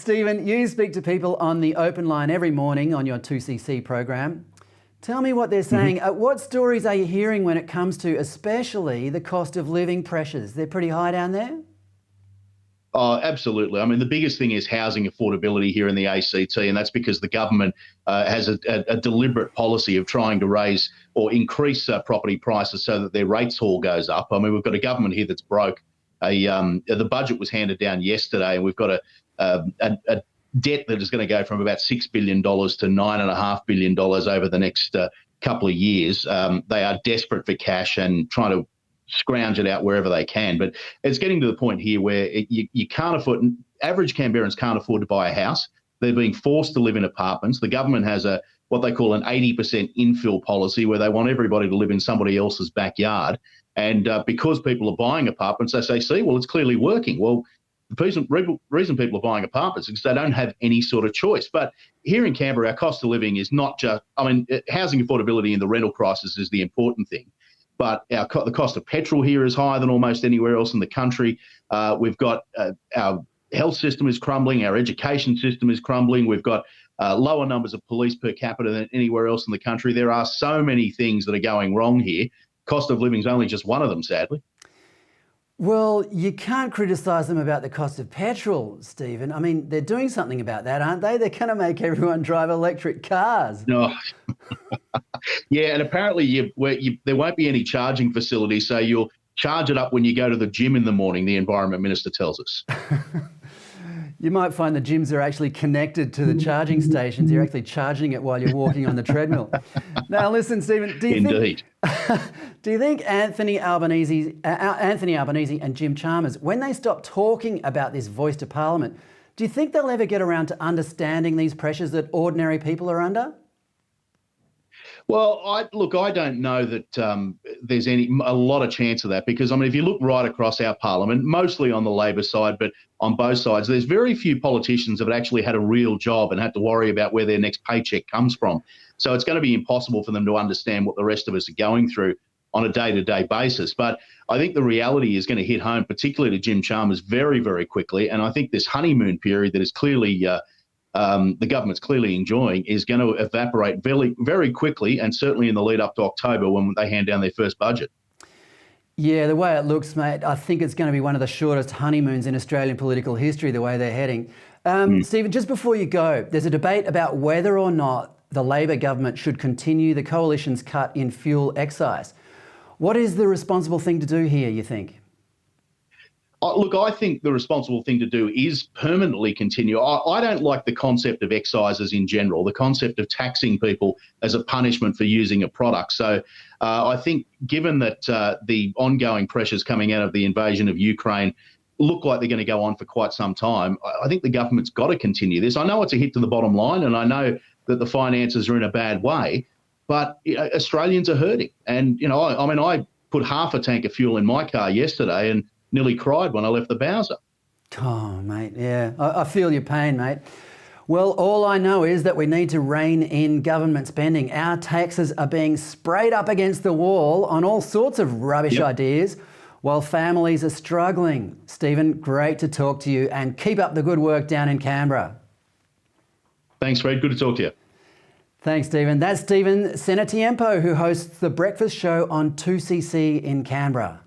Stephen, you speak to people on the open line every morning on your 2CC program. Tell me what they're saying. What stories are you hearing when it comes to especially the cost of living pressures? They're pretty high down there? Oh, absolutely. I mean, the biggest thing is housing affordability here in the ACT, and that's because the government has a deliberate policy of trying to raise or increase property prices so that their rates haul goes up. I mean, we've got a government here that's broke. The budget was handed down yesterday, and we've got a debt that is going to go from about $6 billion to $9.5 billion over the next couple of years. They are desperate for cash and trying to scrounge it out wherever they can. But it's getting to the point here where you can't afford, average Canberrans can't afford to buy a house. They're being forced to live in apartments. The government has what they call an 80% infill policy where they want everybody to live in somebody else's backyard. And because people are buying apartments, they say, see, well, it's clearly working. Well, the reason people are buying apartments is because they don't have any sort of choice. But here in Canberra, our cost of living is not just, I mean, housing affordability and the rental crisis is the important thing. But the cost of petrol here is higher than almost anywhere else in the country. We've got our health system is crumbling. Our education system is crumbling. We've got lower numbers of police per capita than anywhere else in the country. There are so many things that are going wrong here. Cost of living is only just one of them, sadly. Well, you can't criticise them about the cost of petrol, Stephen. I mean, they're doing something about that, aren't they? They're going to make everyone drive electric cars. No. Yeah, and apparently there won't be any charging facilities, so you'll charge it up when you go to the gym in the morning, the Environment Minister tells us. You might find the gyms are actually connected to the charging stations. You're actually charging it while you're walking on the treadmill. Now, listen, Stephen, do you think Anthony Albanese and Jim Chalmers, when they stop talking about this voice to Parliament, do you think they'll ever get around to understanding these pressures that ordinary people are under? Well, I don't know that there's a lot of chance of that because, I mean, if you look right across our parliament, mostly on the Labor side, but on both sides, there's very few politicians that have actually had a real job and had to worry about where their next paycheck comes from. So it's going to be impossible for them to understand what the rest of us are going through on a day-to-day basis. But I think the reality is going to hit home, particularly to Jim Chalmers, very, very quickly. And I think this honeymoon period that is clearly the government's clearly enjoying is going to evaporate very, very quickly, and certainly in the lead up to October when they hand down their first budget. Yeah, the way it looks, mate, I think it's going to be one of the shortest honeymoons in Australian political history, the way they're heading. Stephen, just before you go, there's a debate about whether or not the Labor government should continue the coalition's cut in fuel excise. What is the responsible thing to do here, you think? Look, I think the responsible thing to do is permanently continue. I don't like the concept of excises in general, the concept of taxing people as a punishment for using a product. So I think given that the ongoing pressures coming out of the invasion of Ukraine look like they're going to go on for quite some time, I think the government's got to continue this. I know it's a hit to the bottom line, and I know that the finances are in a bad way, but Australians are hurting. And, I mean, I put half a tank of fuel in my car yesterday and nearly cried when I left the Bowser. Oh, mate, yeah. I feel your pain, mate. Well, all I know is that we need to rein in government spending. Our taxes are being sprayed up against the wall on all sorts of rubbish ideas while families are struggling. Stephen, great to talk to you, and keep up the good work down in Canberra. Thanks, Fred. Good to talk to you. Thanks, Stephen. That's Stephen Cenatiempo, who hosts The Breakfast Show on 2CC in Canberra.